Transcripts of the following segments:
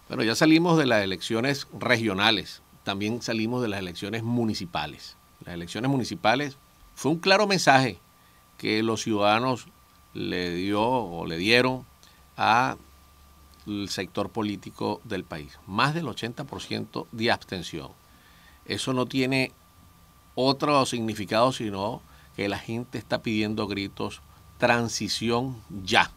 Bueno, ya salimos de las elecciones regionales, también salimos de las elecciones municipales. Las elecciones municipales fue un claro mensaje que los ciudadanos le dieron al sector político del país. Más del 80% de abstención. Eso no tiene otro significado sino que la gente está pidiendo gritos transición ya.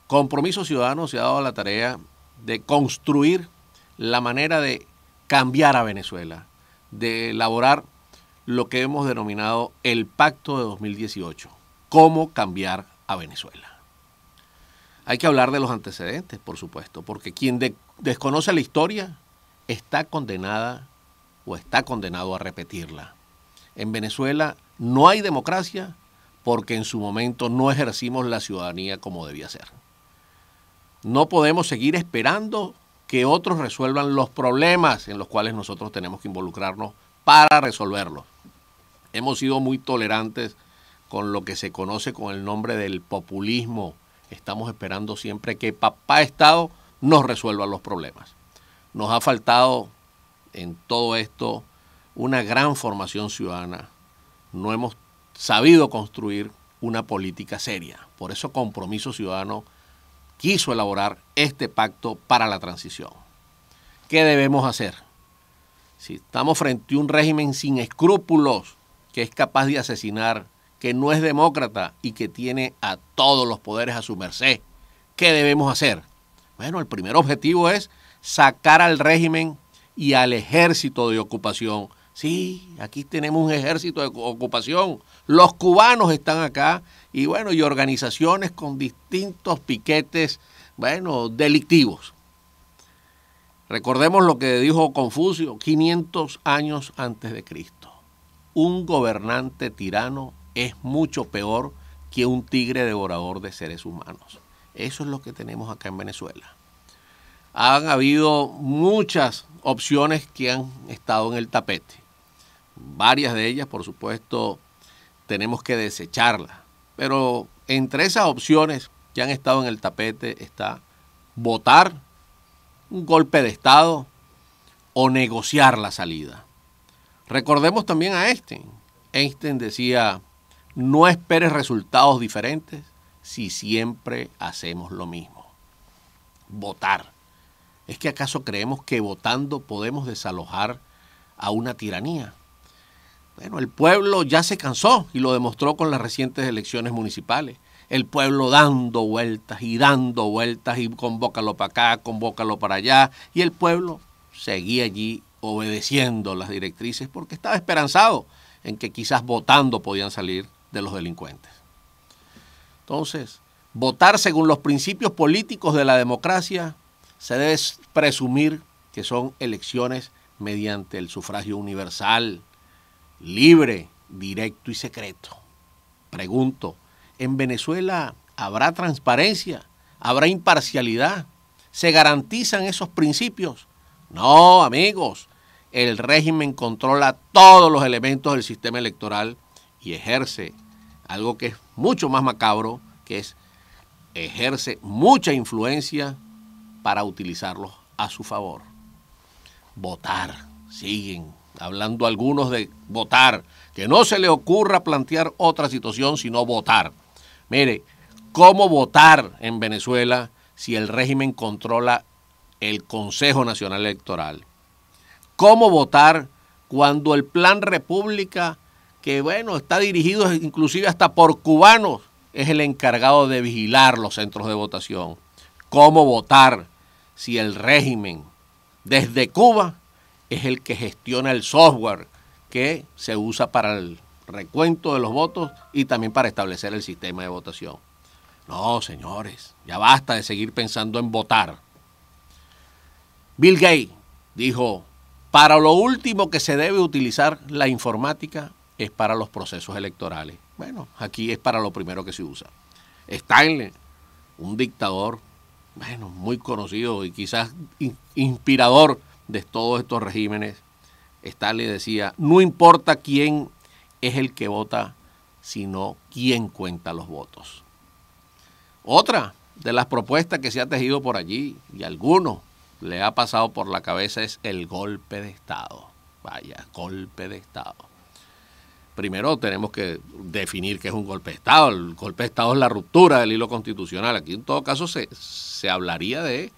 Compromiso Ciudadano se ha dado la tarea de construir la manera de cambiar a Venezuela, de elaborar lo que hemos denominado el Pacto de 2018, cómo cambiar a Venezuela. Hay que hablar de los antecedentes, por supuesto, porque quien desconoce la historia está condenada o está condenado a repetirla. En Venezuela no hay democracia porque en su momento no ejercimos la ciudadanía como debía ser. No podemos seguir esperando que otros resuelvan los problemas en los cuales nosotros tenemos que involucrarnos para resolverlos. Hemos sido muy tolerantes con lo que se conoce con el nombre del populismo. Estamos esperando siempre que papá Estado nos resuelva los problemas. Nos ha faltado en todo esto una gran formación ciudadana. No hemos sabido construir una política seria. Por eso Compromiso Ciudadano quiso elaborar este pacto para la transición. ¿Qué debemos hacer? Si estamos frente a un régimen sin escrúpulos, que es capaz de asesinar, que no es demócrata y que tiene a todos los poderes a su merced, ¿qué debemos hacer? Bueno, el primer objetivo es sacar al régimen y al ejército de ocupación. Sí, aquí tenemos un ejército de ocupación. Los cubanos están acá y bueno, y organizaciones con distintos piquetes, bueno, delictivos. Recordemos lo que dijo Confucio 500 años antes de Cristo. Un gobernante tirano es mucho peor que un tigre devorador de seres humanos. Eso es lo que tenemos acá en Venezuela. Han habido muchas opciones que han estado en el tapete. Varias de ellas, por supuesto, tenemos que desecharlas. Pero entre esas opciones que han estado en el tapete está votar un golpe de Estado o negociar la salida. Recordemos también a Einstein. Einstein decía, no esperes resultados diferentes si siempre hacemos lo mismo. Votar. ¿Es que acaso creemos que votando podemos desalojar a una tiranía? Bueno, el pueblo ya se cansó y lo demostró con las recientes elecciones municipales. El pueblo dando vueltas y convócalo para acá, convócalo para allá. Y el pueblo seguía allí obedeciendo las directrices porque estaba esperanzado en que quizás votando podían salir de los delincuentes. Entonces, votar según los principios políticos de la democracia se debe presumir que son elecciones mediante el sufragio universal, libre, directo y secreto. Pregunto, ¿en Venezuela habrá transparencia? ¿Habrá imparcialidad? ¿Se garantizan esos principios? No, amigos, el régimen controla todos los elementos del sistema electoral y ejerce algo que es mucho más macabro, que es ejerce mucha influencia para utilizarlos a su favor. Votar, siguen hablando algunos de votar, que no se le ocurra plantear otra situación sino votar. Mire, ¿cómo votar en Venezuela si el régimen controla el Consejo Nacional Electoral? ¿Cómo votar cuando el Plan República, que bueno, está dirigido inclusive hasta por cubanos, es el encargado de vigilar los centros de votación? ¿Cómo votar si el régimen desde Cuba es el que gestiona el software que se usa para el recuento de los votos y también para establecer el sistema de votación? No, señores, ya basta de seguir pensando en votar. Bill Gates dijo, para lo último que se debe utilizar la informática es para los procesos electorales. Bueno, aquí es para lo primero que se usa. Stalin, un dictador, bueno, muy conocido y quizás inspirador de todos estos regímenes, Stalin decía, no importa quién es el que vota, sino quién cuenta los votos. Otra de las propuestas que se ha tejido por allí, y algunos le ha pasado por la cabeza es el golpe de Estado. Vaya, golpe de Estado. Primero tenemos que definir qué es un golpe de Estado. El golpe de Estado es la ruptura del hilo constitucional. Aquí en todo caso se hablaría de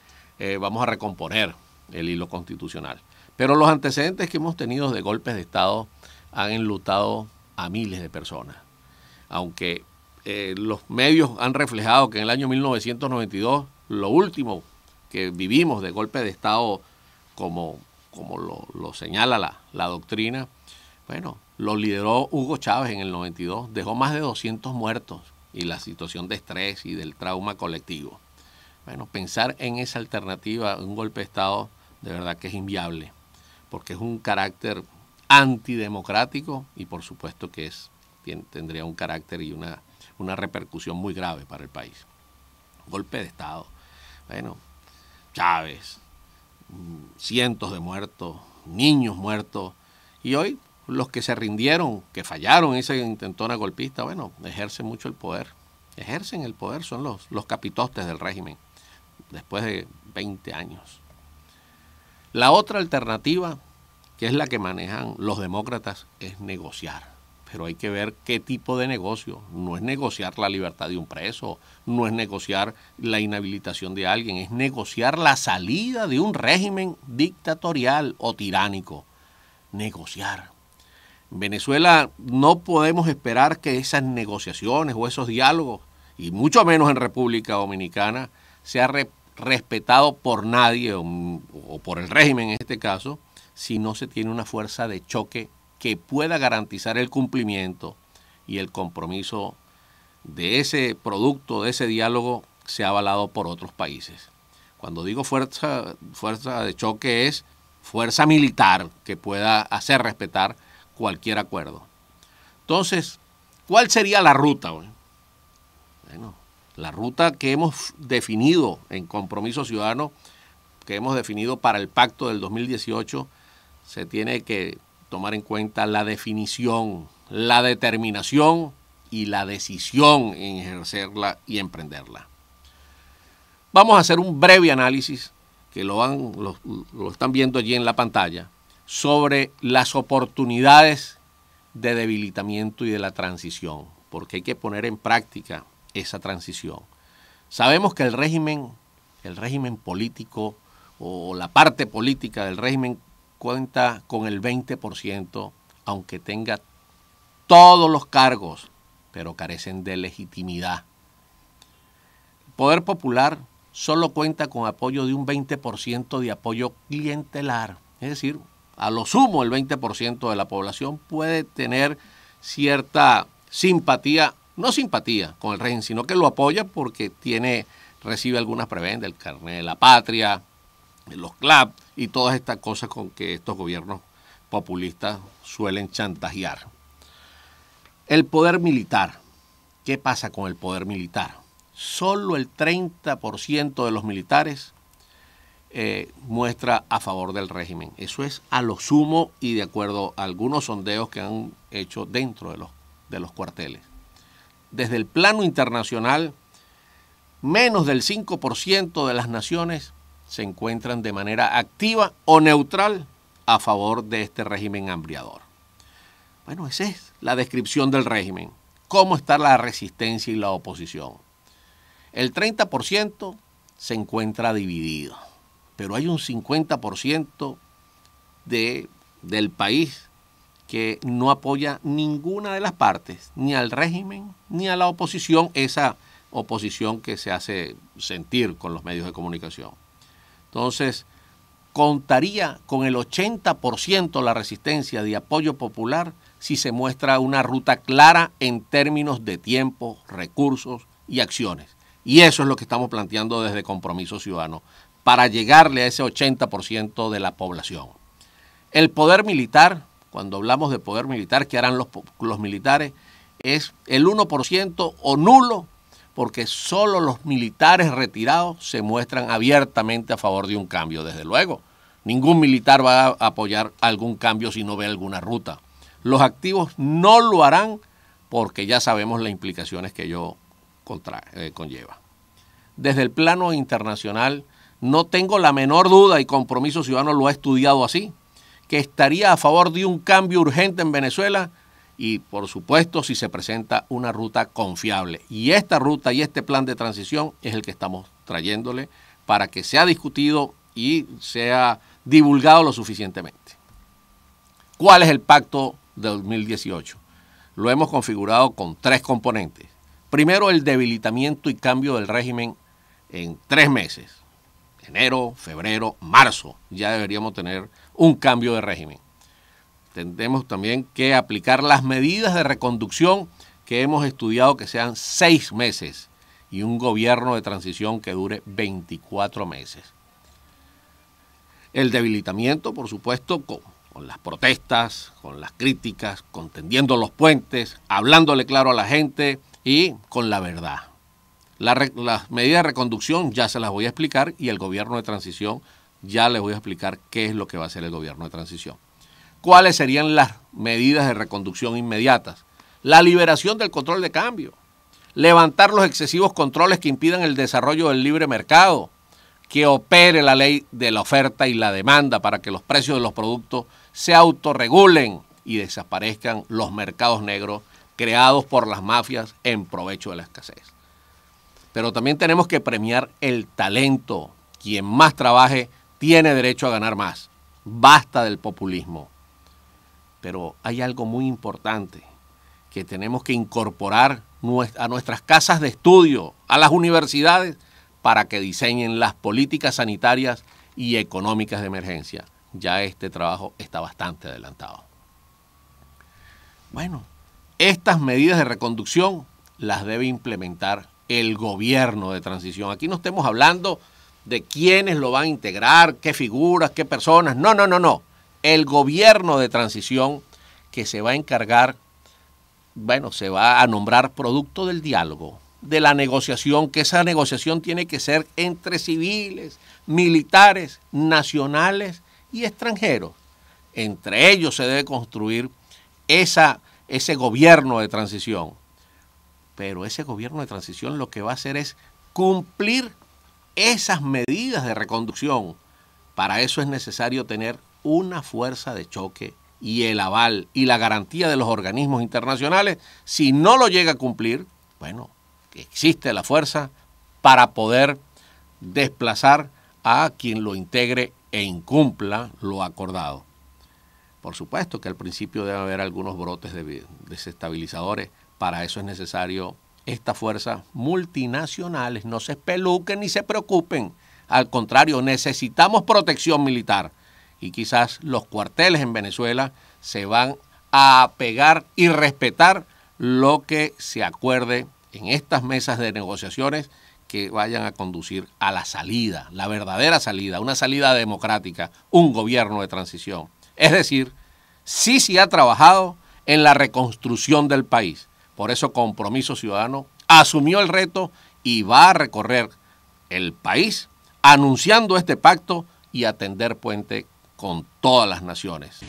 vamos a recomponer el hilo constitucional. Pero los antecedentes que hemos tenido de golpes de Estado han enlutado a miles de personas. Aunque los medios han reflejado que en el año 1992 lo último que vivimos de golpe de Estado como lo señala la doctrina, bueno, lo lideró Hugo Chávez en el 92, dejó más de 200 muertos y la situación de estrés y del trauma colectivo. Bueno, pensar en esa alternativa, un golpe de Estado, de verdad que es inviable, porque es un carácter antidemocrático y por supuesto que tendría un carácter y una repercusión muy grave para el país. Golpe de Estado, bueno, Chávez, cientos de muertos, niños muertos, y hoy los que se rindieron, que fallaron en esa intentona golpista, bueno, ejercen mucho el poder. Ejercen el poder, son los capitostes del régimen, después de 20 años. La otra alternativa, que es la que manejan los demócratas, es negociar. Pero hay que ver qué tipo de negocio. No es negociar la libertad de un preso, no es negociar la inhabilitación de alguien, es negociar la salida de un régimen dictatorial o tiránico. Negociar. En Venezuela no podemos esperar que esas negociaciones o esos diálogos, y mucho menos en República Dominicana, sea respetado por nadie o por el régimen en este caso, si no se tiene una fuerza de choque que pueda garantizar el cumplimiento y el compromiso de ese producto, de ese diálogo, sea avalado por otros países. Cuando digo fuerza de choque es fuerza militar que pueda hacer respetar cualquier acuerdo. Entonces, ¿cuál sería la ruta? Bueno, la ruta que hemos definido en Compromiso Ciudadano, que hemos definido para el pacto del 2018, se tiene que tomar en cuenta la definición, la determinación y la decisión en ejercerla y emprenderla. Vamos a hacer un breve análisis, que lo están viendo allí en la pantalla, sobre las oportunidades de debilitamiento y de la transición, porque hay que poner en práctica esa transición. Sabemos que el régimen político o la parte política del régimen cuenta con el 20%, aunque tenga todos los cargos, pero carecen de legitimidad. El poder popular solo cuenta con apoyo de un 20% de apoyo clientelar, es decir, a lo sumo el 20% de la población puede tener cierta simpatía, no simpatía con el régimen, sino que lo apoya porque recibe algunas prebendas, el carnet de la patria, los CLAP y todas estas cosas con que estos gobiernos populistas suelen chantajear. El poder militar. ¿Qué pasa con el poder militar? Solo el 30% de los militares muestra a favor del régimen. Eso es a lo sumo y de acuerdo a algunos sondeos que han hecho dentro de los cuarteles. Desde el plano internacional, menos del 5% de las naciones se encuentran de manera activa o neutral a favor de este régimen hambriador. Bueno, esa es la descripción del régimen. ¿Cómo está la resistencia y la oposición? El 30% se encuentra dividido, pero hay un 50% del país que no apoya ninguna de las partes, ni al régimen ni a la oposición, esa oposición que se hace sentir con los medios de comunicación. Entonces, contaría con el 80% la resistencia de apoyo popular si se muestra una ruta clara en términos de tiempo, recursos y acciones. Y eso es lo que estamos planteando desde Compromiso Ciudadano, para llegarle a ese 80% de la población. El poder militar, cuando hablamos de poder militar, ¿qué harán los militares? Es el 1% o nulo, porque solo los militares retirados se muestran abiertamente a favor de un cambio. Desde luego, ningún militar va a apoyar algún cambio si no ve alguna ruta. Los activos no lo harán porque ya sabemos las implicaciones que ello conlleva. Desde el plano internacional, no tengo la menor duda, y Compromiso Ciudadano lo ha estudiado así, que estaría a favor de un cambio urgente en Venezuela y, por supuesto, si se presenta una ruta confiable. Y esta ruta y este plan de transición es el que estamos trayéndole para que sea discutido y sea divulgado lo suficientemente. ¿Cuál es el pacto de 2018? Lo hemos configurado con 3 componentes. Primero, el debilitamiento y cambio del régimen en 3 meses. Enero, febrero, marzo, ya deberíamos tener un cambio de régimen. Tendremos también que aplicar las medidas de reconducción que hemos estudiado, que sean 6 meses y un gobierno de transición que dure 24 meses. El debilitamiento, por supuesto, con las protestas, con las críticas, con tendiendo los puentes, hablándole claro a la gente y con la verdad. Las medidas de reconducción ya se las voy a explicar y el gobierno de transición ya les voy a explicar qué es lo que va a hacer el gobierno de transición. ¿Cuáles serían las medidas de reconducción inmediatas? La liberación del control de cambio, levantar los excesivos controles que impidan el desarrollo del libre mercado, que opere la ley de la oferta y la demanda para que los precios de los productos se autorregulen y desaparezcan los mercados negros creados por las mafias en provecho de la escasez. Pero también tenemos que premiar el talento. Quien más trabaje tiene derecho a ganar más. Basta del populismo. Pero hay algo muy importante que tenemos que incorporar a nuestras casas de estudio, a las universidades, para que diseñen las políticas sanitarias y económicas de emergencia. Ya este trabajo está bastante adelantado. Bueno, estas medidas de reconducción las debe implementar el gobierno de transición. Aquí no estemos hablando de quiénes lo van a integrar, qué figuras, qué personas. No. El gobierno de transición que se va a encargar, se va a nombrar producto del diálogo, de la negociación, que esa negociación tiene que ser entre civiles, militares, nacionales y extranjeros. Entre ellos se debe construir ese gobierno de transición. Pero ese gobierno de transición lo que va a hacer es cumplir esas medidas de reconducción. Para eso es necesario tener una fuerza de choque y el aval y la garantía de los organismos internacionales. Si no lo llega a cumplir, existe la fuerza para poder desplazar a quien lo integre e incumpla lo acordado. Por supuesto que al principio debe haber algunos brotes de desestabilizadores. Para eso es necesario estas fuerzas multinacionales. No se espeluquen ni se preocupen. Al contrario, necesitamos protección militar. Y quizás los cuarteles en Venezuela se van a pegar y respetar lo que se acuerde en estas mesas de negociaciones que vayan a conducir a la salida, la verdadera salida, una salida democrática, un gobierno de transición. Es decir, sí se ha trabajado en la reconstrucción del país. Por eso Compromiso Ciudadano asumió el reto y va a recorrer el país anunciando este pacto y a tender puente con todas las naciones.